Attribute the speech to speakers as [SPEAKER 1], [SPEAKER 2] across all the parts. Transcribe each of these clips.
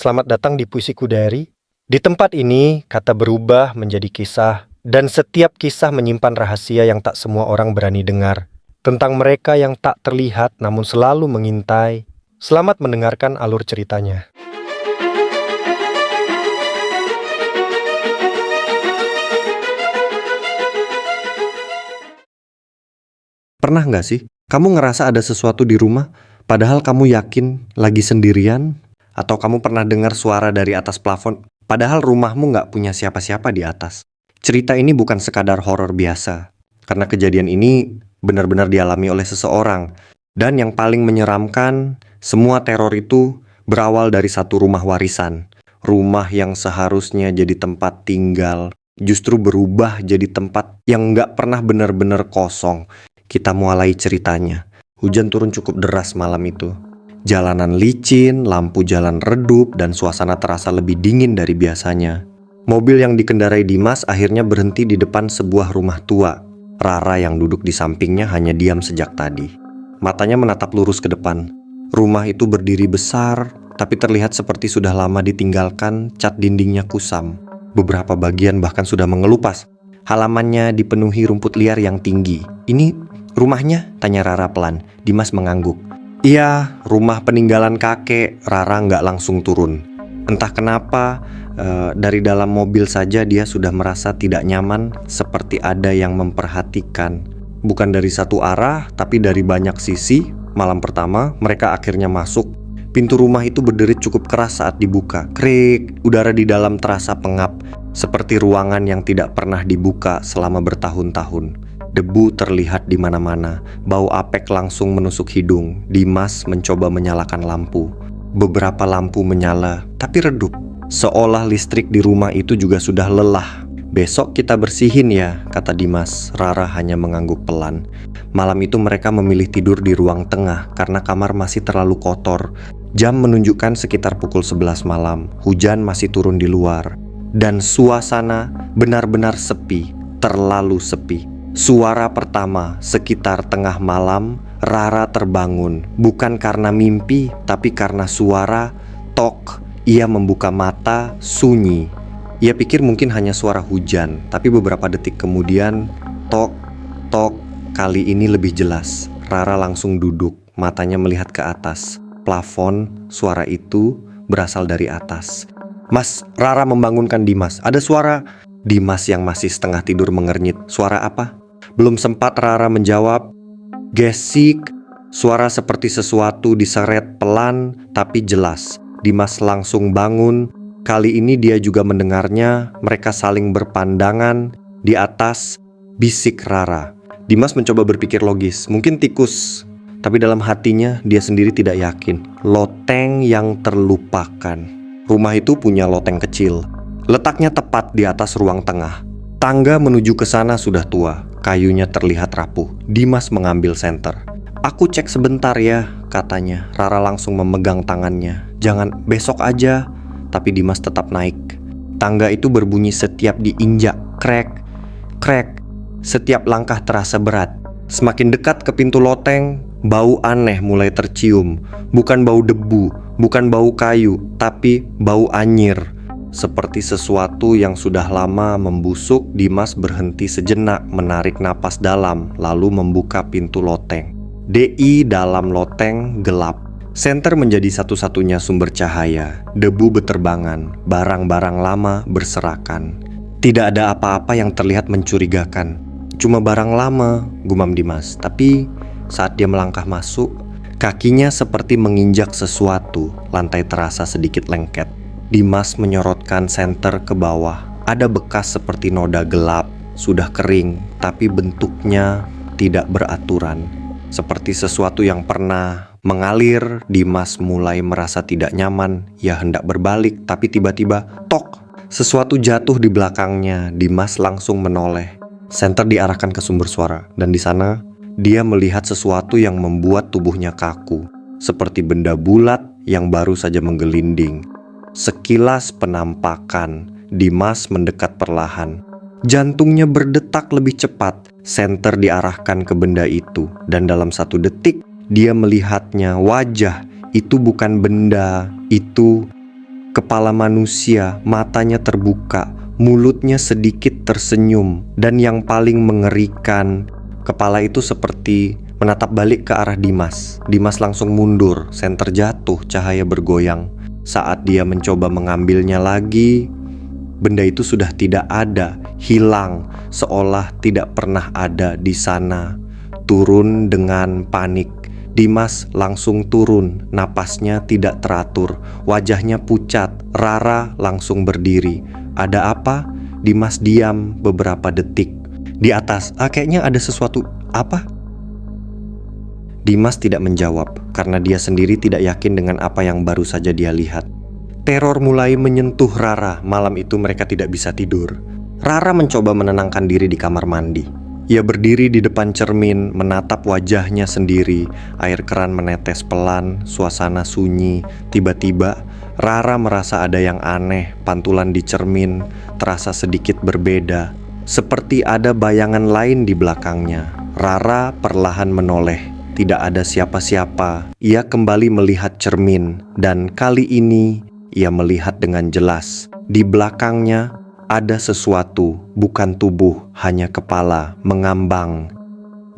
[SPEAKER 1] selamat datang di Puisiku Diary. Di tempat ini, kata berubah menjadi kisah, dan setiap kisah menyimpan rahasia yang tak semua orang berani dengar. Tentang mereka yang tak terlihat namun selalu mengintai. Selamat mendengarkan alur ceritanya.
[SPEAKER 2] Pernah nggak sih, kamu ngerasa ada sesuatu di rumah, padahal kamu yakin lagi sendirian? Atau kamu pernah dengar suara dari atas plafon, padahal rumahmu nggak punya siapa-siapa di atas? Cerita ini bukan sekadar horor biasa, karena kejadian ini benar-benar dialami oleh seseorang. Dan yang paling menyeramkan, semua teror itu berawal dari satu rumah warisan. Rumah yang seharusnya jadi tempat tinggal, justru berubah jadi tempat yang nggak pernah benar-benar kosong. Kita mulai ceritanya. Hujan turun cukup deras malam itu. Jalanan licin, lampu jalan redup, dan suasana terasa lebih dingin dari biasanya. Mobil yang dikendarai Dimas akhirnya berhenti di depan sebuah rumah tua. Rara yang duduk di sampingnya hanya diam sejak tadi. Matanya menatap lurus ke depan. Rumah itu berdiri besar, tapi terlihat seperti sudah lama ditinggalkan, cat dindingnya kusam. Beberapa bagian bahkan sudah mengelupas. Halamannya dipenuhi rumput liar yang tinggi. Ini rumahnya? Tanya Rara pelan. Dimas mengangguk. Iya, rumah peninggalan kakek. Rara nggak langsung turun. Entah kenapa, dari dalam mobil saja dia sudah merasa tidak nyaman, seperti ada yang memperhatikan. Bukan dari satu arah, tapi dari banyak sisi. Malam pertama, mereka akhirnya masuk. Pintu rumah itu berderit cukup keras saat dibuka. Krik, udara di dalam terasa pengap, seperti ruangan yang tidak pernah dibuka selama bertahun-tahun. Debu terlihat di mana-mana, bau apek langsung menusuk hidung. Dimas mencoba menyalakan lampu. Beberapa lampu menyala, tapi redup. Seolah listrik di rumah itu juga sudah lelah. Besok kita bersihin ya, kata Dimas. Rara hanya mengangguk pelan. Malam itu mereka memilih tidur di ruang tengah karena kamar masih terlalu kotor. Jam menunjukkan sekitar pukul 11 malam. Hujan masih turun di luar. Dan suasana benar-benar sepi, terlalu sepi. Suara pertama sekitar tengah malam, Rara terbangun. Bukan karena mimpi, tapi karena suara tok. Ia membuka mata, sunyi. Ia pikir mungkin hanya suara hujan, tapi beberapa detik kemudian, tok, tok, kali ini lebih jelas. Rara langsung duduk, matanya melihat ke atas. Plafon, suara itu berasal dari atas. Mas, Rara membangunkan Dimas. Ada suara. Dimas yang masih setengah tidur mengernyit. Suara apa? Belum sempat Rara menjawab, gesik, suara seperti sesuatu diseret pelan tapi jelas. Dimas langsung bangun. Kali ini dia juga mendengarnya. Mereka saling berpandangan. Di atas, bisik Rara. Dimas mencoba berpikir logis. Mungkin tikus. Tapi dalam hatinya dia sendiri tidak yakin. Loteng yang terlupakan. Rumah itu punya loteng kecil. Letaknya tepat di atas ruang tengah. Tangga menuju ke sana sudah tua. Kayunya terlihat rapuh. Dimas mengambil senter. Aku cek sebentar ya, katanya. Rara langsung memegang tangannya. Jangan, besok aja. Tapi Dimas tetap naik. Tangga itu berbunyi setiap diinjak. Krek, krek. Setiap langkah terasa berat. Semakin dekat ke pintu loteng, bau aneh mulai tercium. Bukan bau debu, bukan bau kayu, tapi bau anyir. Seperti sesuatu yang sudah lama membusuk. Dimas berhenti sejenak, menarik napas dalam, lalu membuka pintu loteng. Di dalam loteng gelap. Senter menjadi satu-satunya sumber cahaya. Debu beterbangan, barang-barang lama berserakan. Tidak ada apa-apa yang terlihat mencurigakan. Cuma barang lama, gumam Dimas. Tapi saat dia melangkah masuk, kakinya seperti menginjak sesuatu. Lantai terasa sedikit lengket. Dimas menyorotkan senter ke bawah. Ada bekas seperti noda gelap, sudah kering, tapi bentuknya tidak beraturan. Seperti sesuatu yang pernah mengalir. Dimas mulai merasa tidak nyaman. Ia hendak berbalik, tapi tiba-tiba, tok! Sesuatu jatuh di belakangnya. Dimas langsung menoleh. Senter diarahkan ke sumber suara, dan di sana dia melihat sesuatu yang membuat tubuhnya kaku. Seperti benda bulat yang baru saja menggelinding. Sekilas penampakan, Dimas mendekat perlahan. Jantungnya berdetak lebih cepat. Senter diarahkan ke benda itu, dan dalam 1 detik dia melihatnya. Wajah itu bukan benda, itu Kepala manusia, matanya terbuka, mulutnya sedikit tersenyum, dan yang paling mengerikan, kepala itu seperti menatap balik ke arah Dimas. Dimas langsung mundur, senter jatuh, cahaya bergoyang. Saat dia mencoba mengambilnya lagi, benda itu sudah tidak ada, hilang, seolah tidak pernah ada di sana. Turun dengan panik. Dimas langsung turun, napasnya tidak teratur, wajahnya pucat. Rara langsung berdiri. Ada apa? Dimas diam beberapa detik. Di atas, kayaknya ada sesuatu. Apa? Dimas tidak menjawab, karena dia sendiri tidak yakin dengan apa yang baru saja dia lihat. Teror mulai menyentuh Rara. Malam itu mereka tidak bisa tidur. Rara mencoba menenangkan diri di kamar mandi. Ia berdiri di depan cermin, menatap wajahnya sendiri. Air keran menetes pelan, suasana sunyi. Tiba-tiba, Rara merasa ada yang aneh. Pantulan di cermin terasa sedikit berbeda, seperti ada bayangan lain di belakangnya. Rara perlahan menoleh. Tidak ada siapa-siapa. Ia kembali melihat cermin, dan kali ini ia melihat dengan jelas. Di belakangnya ada sesuatu, bukan tubuh, hanya kepala, mengambang.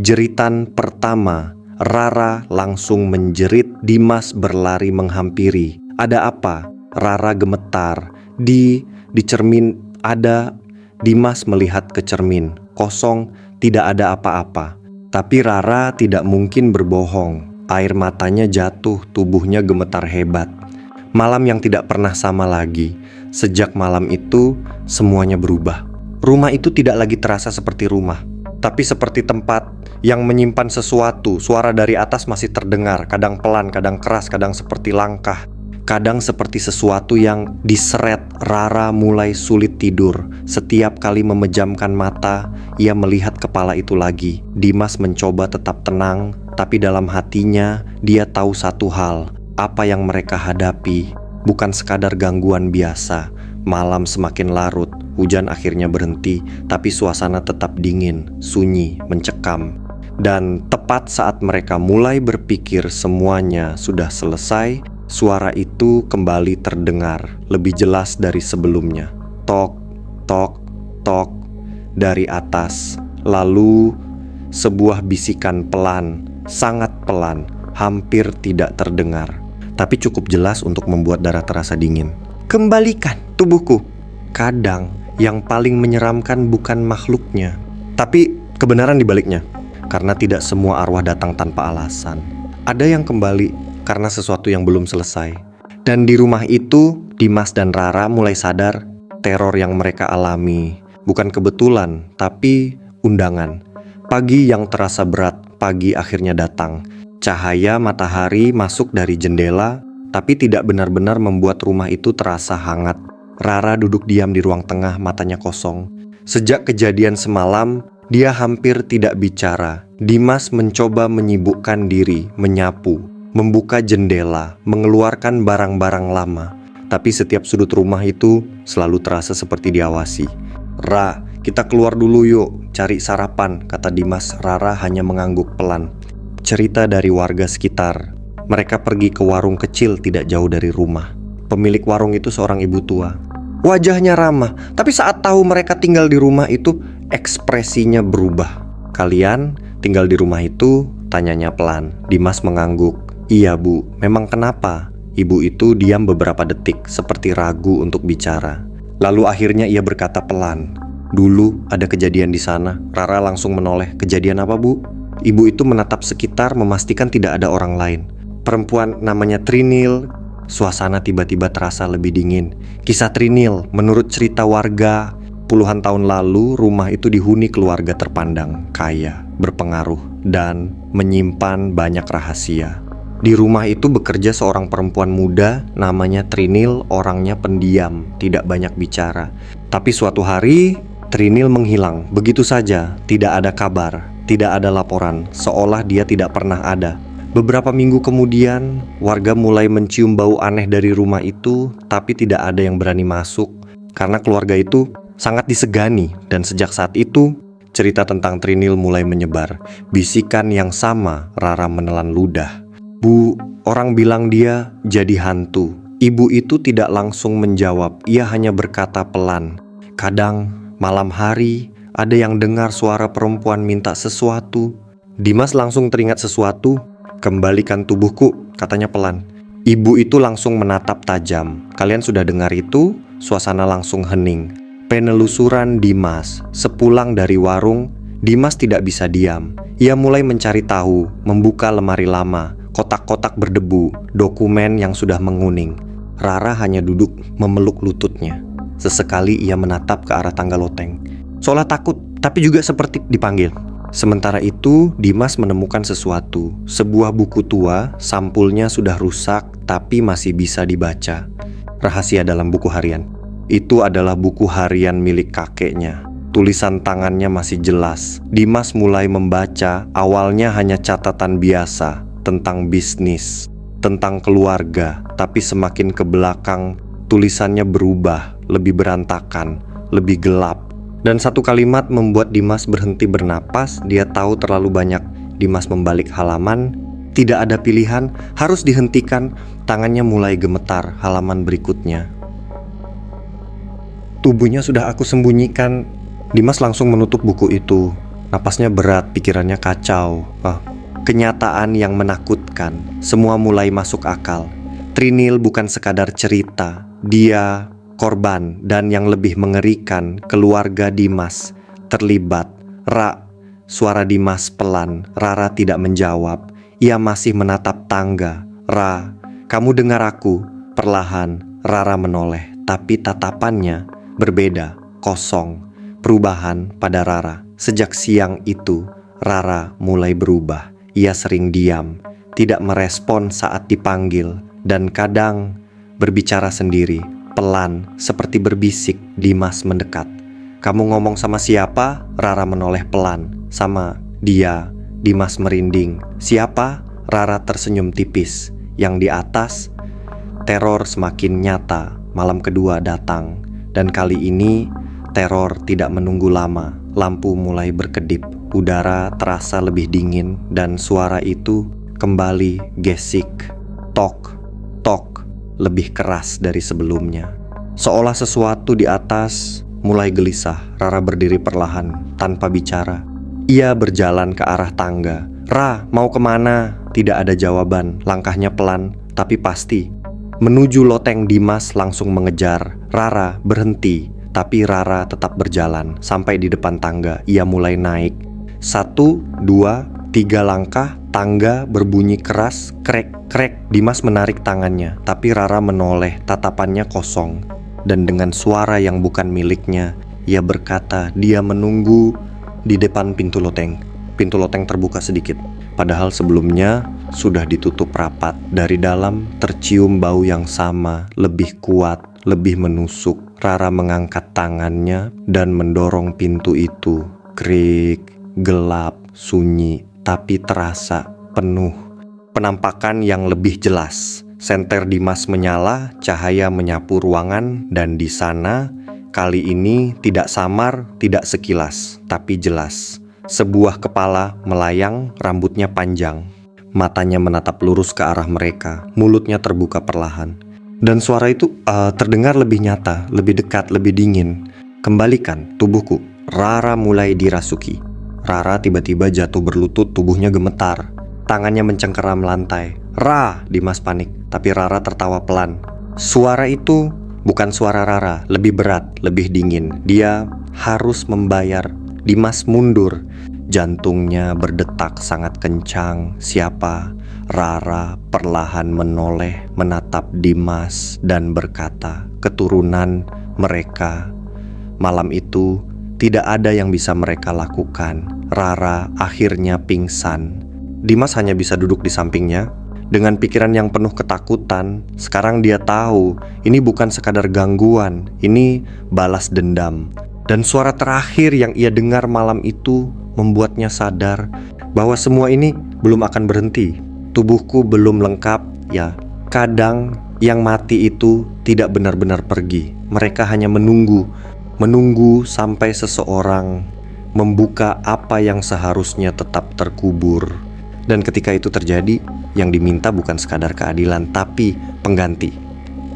[SPEAKER 2] Jeritan pertama, Rara langsung menjerit. Dimas berlari menghampiri. Ada apa? Rara gemetar. Di cermin ada. Dimas melihat ke cermin. Kosong, tidak ada apa-apa. Tapi Rara tidak mungkin berbohong. Air matanya jatuh, tubuhnya gemetar hebat. Malam yang tidak pernah sama lagi. Sejak malam itu, semuanya berubah. Rumah itu tidak lagi terasa seperti rumah, tapi seperti tempat yang menyimpan sesuatu. Suara dari atas masih terdengar, kadang pelan, kadang keras, kadang seperti langkah, kadang seperti sesuatu yang diseret. Rara mulai sulit tidur. Setiap kali memejamkan mata, ia melihat kepala itu lagi. Dimas mencoba tetap tenang, tapi dalam hatinya dia tahu satu hal. Apa yang mereka hadapi bukan sekadar gangguan biasa. Malam semakin larut, hujan akhirnya berhenti, tapi suasana tetap dingin, sunyi, mencekam. Dan tepat saat mereka mulai berpikir semuanya sudah selesai, suara itu kembali terdengar, lebih jelas dari sebelumnya. Tok, tok, tok, dari atas. Lalu sebuah bisikan pelan, sangat pelan, hampir tidak terdengar, tapi cukup jelas untuk membuat darah terasa dingin. Kembalikan tubuhku. Kadang yang paling menyeramkan bukan makhluknya, tapi kebenaran di baliknya. Karena tidak semua arwah datang tanpa alasan. Ada yang kembali karena sesuatu yang belum selesai. Dan di rumah itu, Dimas dan Rara mulai sadar teror yang mereka alami bukan kebetulan, tapi undangan. Pagi yang terasa berat, pagi akhirnya datang. Cahaya matahari masuk dari jendela, tapi tidak benar-benar membuat rumah itu terasa hangat. Rara duduk diam di ruang tengah, matanya kosong. Sejak kejadian semalam, dia hampir tidak bicara. Dimas mencoba menyibukkan diri, menyapu, membuka jendela, mengeluarkan barang-barang lama. Tapi setiap sudut rumah itu selalu terasa seperti diawasi. Ra, kita keluar dulu yuk, cari sarapan, kata Dimas. Rara hanya mengangguk pelan. Cerita dari warga sekitar. Mereka pergi ke warung kecil tidak jauh dari rumah. Pemilik warung itu seorang ibu tua. Wajahnya ramah, tapi saat tahu mereka tinggal di rumah itu, ekspresinya berubah. Kalian tinggal di rumah itu? Tanyanya pelan. Dimas mengangguk. Iya bu, memang kenapa? Ibu itu diam beberapa detik, seperti ragu untuk bicara. Lalu akhirnya ia berkata pelan. Dulu ada kejadian di sana. Rara langsung menoleh. Kejadian apa bu? Ibu itu menatap sekitar, memastikan tidak ada orang lain. Perempuan namanya Trinil. Suasana tiba-tiba terasa lebih dingin. Kisah Trinil, menurut cerita warga, puluhan tahun lalu rumah itu dihuni keluarga terpandang, kaya, berpengaruh, dan menyimpan banyak rahasia. Di rumah itu bekerja seorang perempuan muda namanya Trinil. Orangnya pendiam, tidak banyak bicara. Tapi suatu hari Trinil menghilang, begitu saja, tidak ada kabar. Tidak ada laporan, seolah dia tidak pernah ada. Beberapa minggu kemudian, warga mulai mencium bau aneh dari rumah itu, tapi tidak ada yang berani masuk, karena keluarga itu sangat disegani. Dan sejak saat itu, cerita tentang Trinil mulai menyebar. Bisikan yang sama, Rara menelan ludah. Bu, orang bilang dia jadi hantu. Ibu itu tidak langsung menjawab, ia hanya berkata pelan. Kadang malam hari ada yang dengar suara perempuan minta sesuatu. Dimas langsung teringat sesuatu. Kembalikan tubuhku, katanya pelan. Ibu itu langsung menatap tajam. Kalian sudah dengar itu? Suasana langsung hening. Penelusuran Dimas. Sepulang dari warung, Dimas tidak bisa diam. Ia mulai mencari tahu, membuka lemari lama, kotak-kotak berdebu, dokumen yang sudah menguning. Rara hanya duduk memeluk lututnya. Sesekali ia menatap ke arah tangga loteng, seolah takut, tapi juga seperti dipanggil. Sementara itu, Dimas menemukan sesuatu. Sebuah buku tua, sampulnya sudah rusak, tapi masih bisa dibaca. Rahasia dalam buku harian. Itu adalah buku harian milik kakeknya. Tulisan tangannya masih jelas. Dimas mulai membaca, awalnya hanya catatan biasa tentang bisnis, tentang keluarga, tapi semakin ke belakang, tulisannya berubah, lebih berantakan, lebih gelap. Dan satu kalimat membuat Dimas berhenti bernapas. Dia tahu terlalu banyak. Dimas membalik halaman. Tidak ada pilihan, harus dihentikan. Tangannya mulai gemetar. Halaman berikutnya. Tubuhnya sudah aku sembunyikan. Dimas langsung menutup buku itu. Napasnya berat, pikirannya kacau. Kenyataan yang menakutkan. Semua mulai masuk akal. Trinil bukan sekadar cerita. Dia korban, dan yang lebih mengerikan, keluarga Dimas terlibat. Suara Dimas pelan. Rara tidak menjawab. Ia masih menatap tangga. Kamu dengar aku? Perlahan Rara menoleh, tapi tatapannya berbeda, kosong. Perubahan pada Rara. Sejak siang itu, Rara mulai berubah. Ia sering diam, tidak merespon saat dipanggil, dan kadang berbicara sendiri. Pelan, seperti berbisik. Dimas mendekat. Kamu ngomong sama siapa? Rara menoleh pelan. Sama dia. Dimas merinding. Siapa? Rara tersenyum tipis. Yang di atas. Teror semakin nyata. Malam kedua datang. Dan kali ini teror tidak menunggu lama. Lampu mulai berkedip. Udara terasa lebih dingin. Dan suara itu kembali gesik. Tok, tok. Lebih keras dari sebelumnya. Seolah sesuatu di atas mulai gelisah. Rara berdiri perlahan, tanpa bicara. Ia berjalan ke arah tangga. Mau kemana? Tidak ada jawaban. Langkahnya pelan, tapi pasti. Menuju loteng. Dimas langsung mengejar. Rara berhenti, tapi Rara tetap berjalan. Sampai di depan tangga, ia mulai naik. 1, 2, 3 langkah. Tangga berbunyi keras, krek, krek. Dimas menarik tangannya, tapi Rara menoleh, tatapannya kosong. Dan dengan suara yang bukan miliknya, ia berkata dia menunggu di depan pintu loteng. Pintu loteng terbuka sedikit, padahal sebelumnya sudah ditutup rapat. Dari dalam tercium bau yang sama, lebih kuat, lebih menusuk. Rara mengangkat tangannya dan mendorong pintu itu. Krik, gelap, sunyi, tapi terasa penuh. Penampakan yang lebih jelas. Senter Dimas menyala, cahaya menyapu ruangan, dan di sana, kali ini tidak samar, tidak sekilas, tapi jelas. Sebuah kepala melayang, rambutnya panjang. Matanya menatap lurus ke arah mereka, mulutnya terbuka perlahan. Dan suara itu terdengar lebih nyata, lebih dekat, lebih dingin. Kembalikan tubuhku. Rara mulai dirasuki. Rara tiba-tiba jatuh berlutut, tubuhnya gemetar. Tangannya mencengkeram lantai. Dimas panik, tapi Rara tertawa pelan. Suara itu bukan suara Rara, lebih berat, lebih dingin. Dia harus membayar. Dimas mundur. Jantungnya berdetak sangat kencang. Siapa? Rara perlahan menoleh, menatap Dimas dan berkata, keturunan mereka. Malam itu tidak ada yang bisa mereka lakukan. Rara akhirnya pingsan. Dimas hanya bisa duduk di sampingnya. Dengan pikiran yang penuh ketakutan, sekarang dia tahu ini bukan sekadar gangguan, ini balas dendam. Dan suara terakhir yang ia dengar malam itu membuatnya sadar bahwa semua ini belum akan berhenti. Tubuhku belum lengkap, ya. Kadang yang mati itu tidak benar-benar pergi. Mereka hanya menunggu sampai seseorang membuka apa yang seharusnya tetap terkubur. Dan ketika itu terjadi, yang diminta bukan sekadar keadilan, tapi pengganti.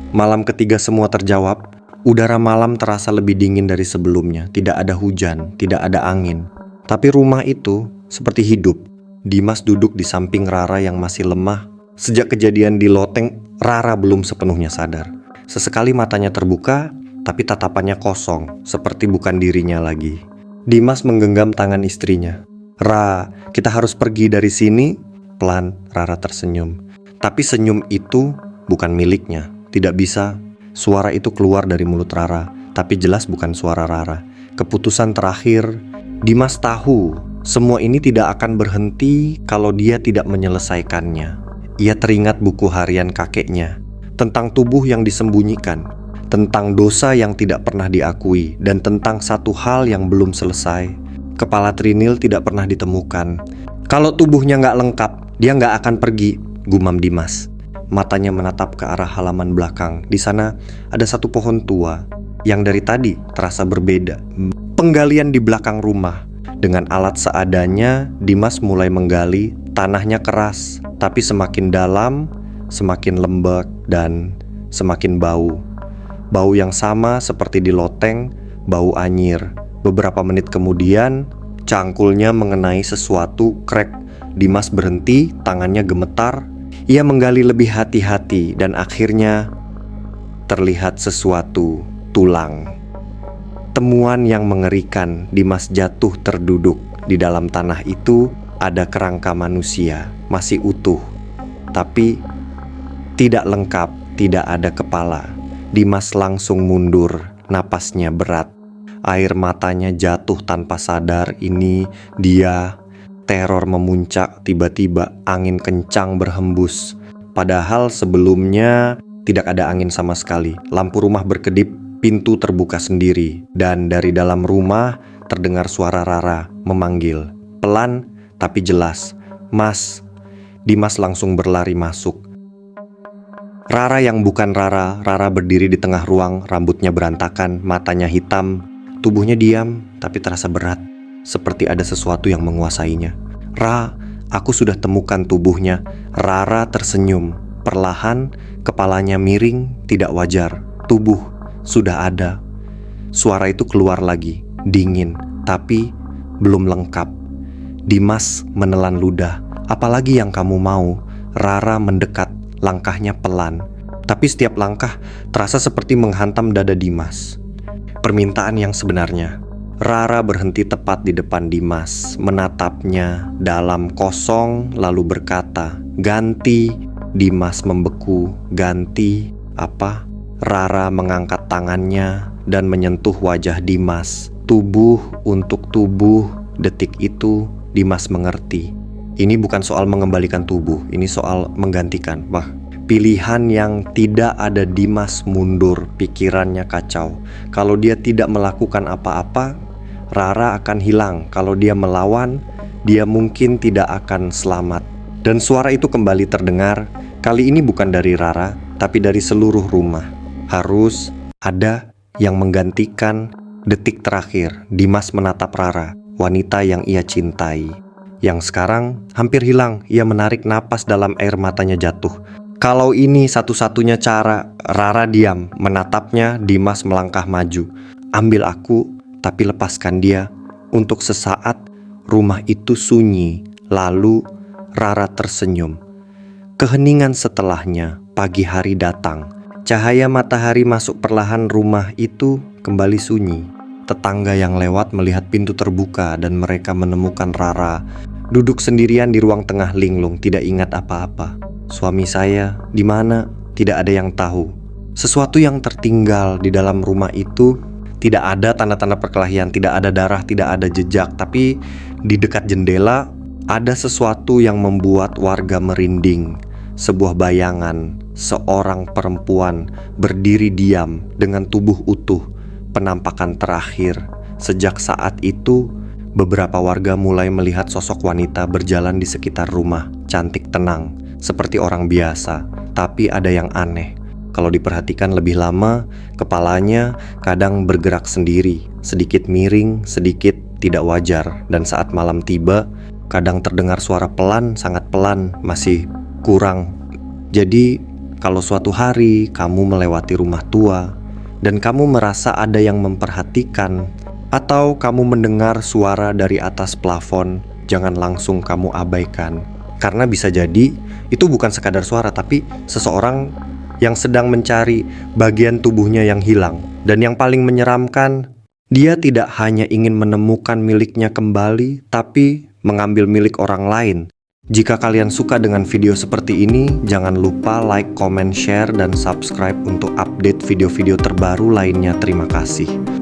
[SPEAKER 2] Malam ketiga semua terjawab. Udara malam terasa lebih dingin dari sebelumnya. Tidak ada hujan, tidak ada angin. Tapi rumah itu seperti hidup. Dimas duduk di samping Rara yang masih lemah. Sejak kejadian di loteng, Rara belum sepenuhnya sadar. Sesekali matanya terbuka, tapi tatapannya kosong, seperti bukan dirinya lagi. Dimas menggenggam tangan istrinya. "Ra, kita harus pergi dari sini." Pelan, Rara tersenyum. Tapi senyum itu bukan miliknya. Tidak bisa. Suara itu keluar dari mulut Rara, tapi jelas bukan suara Rara. Keputusan terakhir, Dimas tahu semua ini tidak akan berhenti kalau dia tidak menyelesaikannya. Ia teringat buku harian kakeknya tentang tubuh yang disembunyikan, tentang dosa yang tidak pernah diakui, dan tentang satu hal yang belum selesai. Kepala Trinil tidak pernah ditemukan. Kalau tubuhnya nggak lengkap, dia nggak akan pergi, gumam Dimas. Matanya menatap ke arah halaman belakang. Di sana ada satu pohon tua yang dari tadi terasa berbeda. Penggalian di belakang rumah. Dengan alat seadanya, Dimas mulai menggali. Tanahnya keras, tapi semakin dalam, semakin lembek, dan semakin bau. Bau yang sama seperti di loteng, bau anyir. Beberapa menit kemudian, cangkulnya mengenai sesuatu, krek. Dimas berhenti, tangannya gemetar. Ia menggali lebih hati-hati dan akhirnya terlihat sesuatu, tulang. Temuan yang mengerikan. Dimas jatuh terduduk. Di dalam tanah itu ada kerangka manusia, masih utuh, tapi tidak lengkap, tidak ada kepala. Dimas langsung mundur, napasnya berat. Air matanya jatuh tanpa sadar. Ini dia. Teror memuncak, tiba-tiba angin kencang berhembus. Padahal sebelumnya tidak ada angin sama sekali. Lampu rumah berkedip, pintu terbuka sendiri. Dan dari dalam rumah terdengar suara Rara memanggil. Pelan tapi jelas, "Mas." Dimas langsung berlari masuk. Rara yang bukan Rara. Rara berdiri di tengah ruang, rambutnya berantakan, matanya hitam. Tubuhnya diam tapi terasa berat, seperti ada sesuatu yang menguasainya. "Ra, aku sudah temukan tubuhnya." Rara tersenyum. Perlahan, kepalanya miring, tidak wajar. Tubuh sudah ada. Suara itu keluar lagi, dingin, tapi belum lengkap. Dimas menelan ludah. "Apalagi yang kamu mau?" Rara mendekat, langkahnya pelan. Tapi setiap langkah terasa seperti menghantam dada Dimas. Permintaan yang sebenarnya. Rara berhenti tepat di depan Dimas, menatapnya dalam kosong lalu berkata, "Ganti." Dimas membeku. "Ganti apa?" Rara mengangkat tangannya dan menyentuh wajah Dimas. Tubuh untuk tubuh. Detik itu Dimas mengerti. Ini bukan soal mengembalikan tubuh, ini soal menggantikan. Pilihan yang tidak ada. Dimas mundur, pikirannya kacau. Kalau dia tidak melakukan apa-apa, Rara akan hilang. Kalau dia melawan, dia mungkin tidak akan selamat. Dan suara itu kembali terdengar. Kali ini bukan dari Rara, tapi dari seluruh rumah. Harus ada yang menggantikan. Detik terakhir, Dimas menatap Rara, wanita yang ia cintai, yang sekarang hampir hilang. Ia menarik napas dalam, air matanya jatuh. Kalau ini satu-satunya cara. Rara diam, menatapnya. Dimas melangkah maju. "Ambil aku, tapi lepaskan dia." Untuk sesaat, rumah itu sunyi. Lalu Rara tersenyum. Keheningan setelahnya, pagi hari datang. Cahaya matahari masuk perlahan, rumah itu kembali sunyi. Tetangga yang lewat melihat pintu terbuka dan mereka menemukan Rara duduk sendirian di ruang tengah linglung, tidak ingat apa-apa. "Suami saya di mana?" Tidak ada yang tahu. Sesuatu yang tertinggal di dalam rumah itu. Tidak ada tanda-tanda perkelahian, tidak ada darah, tidak ada jejak. Tapi di dekat jendela ada sesuatu yang membuat warga merinding. Sebuah bayangan, seorang perempuan berdiri diam dengan tubuh utuh. Penampakan terakhir. Sejak saat itu, beberapa warga mulai melihat sosok wanita berjalan di sekitar rumah. Cantik, tenang, seperti orang biasa. Tapi ada yang aneh. Kalau diperhatikan lebih lama, kepalanya kadang bergerak sendiri, sedikit miring, sedikit tidak wajar. Dan saat malam tiba, kadang terdengar suara pelan, sangat pelan, masih kurang. Jadi Kalau suatu hari kamu melewati rumah tua dan kamu merasa ada yang memperhatikan, atau kamu mendengar suara dari atas plafon, jangan langsung kamu abaikan. Karena bisa jadi itu bukan sekadar suara, tapi seseorang yang sedang mencari bagian tubuhnya yang hilang. Dan yang paling menyeramkan, dia tidak hanya ingin menemukan miliknya kembali, tapi mengambil milik orang lain. Jika kalian suka dengan video seperti ini, jangan lupa like, comment, share, dan subscribe untuk update video-video terbaru lainnya. Terima kasih.